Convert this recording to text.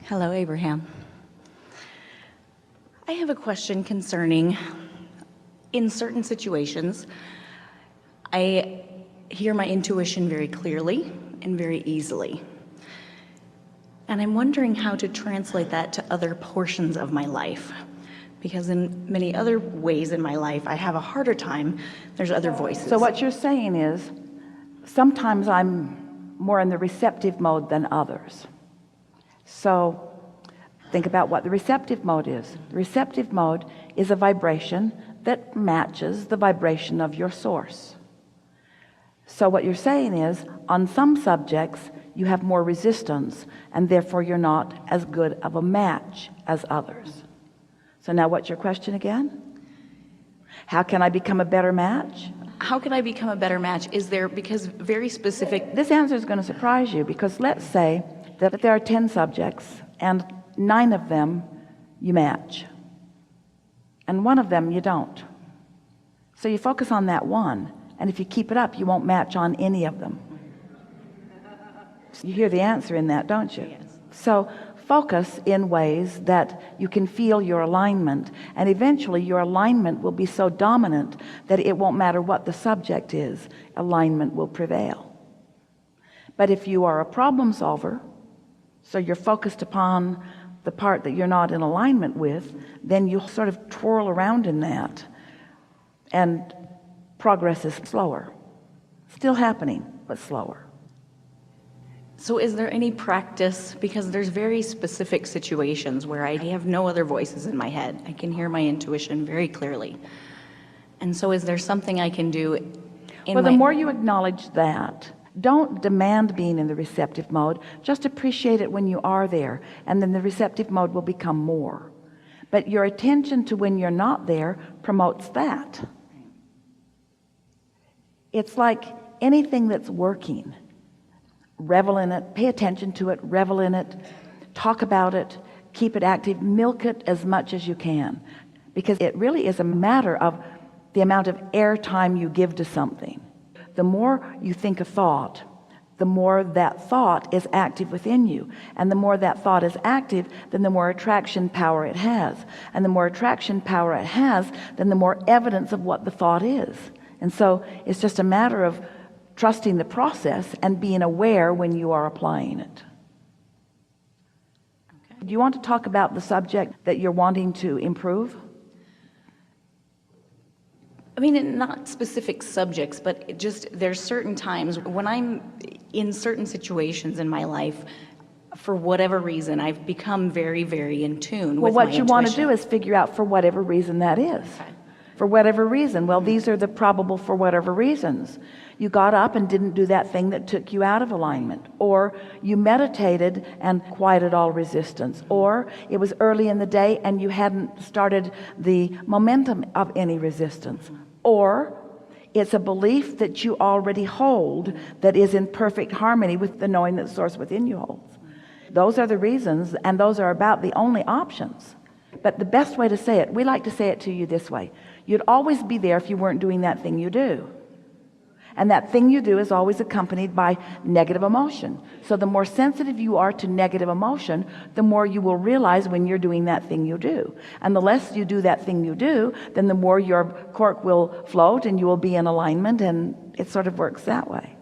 Hello, Abraham. I have a question concerning, in certain situations, I hear my intuition very clearly and very easily. And I'm wondering how to translate that to other portions of my life. Because in many other ways in my life, I have a harder time. There's other voices. So what you're saying is, sometimes I'm more in the receptive mode than others. So think about what the receptive mode is. The receptive mode is a vibration that matches the vibration of your source. So what you're saying is, on some subjects you have more resistance, and therefore you're not as good of a match as others. So now what's your question again? How can I become a better match? How can I become a better match? Is there, because very specific... This answer is going to surprise you, because let's say that there are 10 subjects and 9 of them you match and 1 of them you don't. So you focus on that one, and if you keep it up, you won't match on any of them. You hear the answer in that, don't you? Yes. So focus in ways that you can feel your alignment, and eventually your alignment will be so dominant that it won't matter what the subject is, alignment will prevail. But if you are a problem solver, so you're focused upon the part that you're not in alignment with, then you sort of twirl around in that, and progress is slower. Still happening, but slower. So is there any practice, because there's very specific situations where I have no other voices in my head. I can hear my intuition very clearly. And so is there something I can do in Well, the more you acknowledge that, don't demand being in the receptive mode, just appreciate it when you are there, and then the receptive mode will become more. But your attention to when you're not there promotes that. It's like anything that's working. Revel in it, pay attention to it, revel in it, talk about it, keep it active, milk it as much as you can, because it really is a matter of the amount of airtime you give to something. The more you think a thought, the more that thought is active within you, and the more that thought is active, then the more attraction power it has, and the more attraction power it has, then the more evidence of what the thought is. And so it's just a matter of trusting the process and being aware when you are applying it. Okay. Do you want to talk about the subject that you're wanting to improve? I mean, not specific subjects, but it just there's certain times when I'm in certain situations in my life, for whatever reason, I've become very, very in tune with my intuition. Well, what you want to do is figure out for whatever reason that is. Okay. For whatever reason. Well, these are the probable for whatever reasons. You got up and didn't do that thing that took you out of alignment, or you meditated and quieted all resistance, or it was early in the day and you hadn't started the momentum of any resistance, or it's a belief that you already hold that is in perfect harmony with the knowing that the source within you holds. Those are the reasons, and those are about the only options. But the best way to say it, we like to say it to you this way: you'd always be there if you weren't doing that thing you do. And that thing you do is always accompanied by negative emotion. So the more sensitive you are to negative emotion, the more you will realize when you're doing that thing you do. And the less you do that thing you do, then the more your cork will float and you will be in alignment, and it sort of works that way.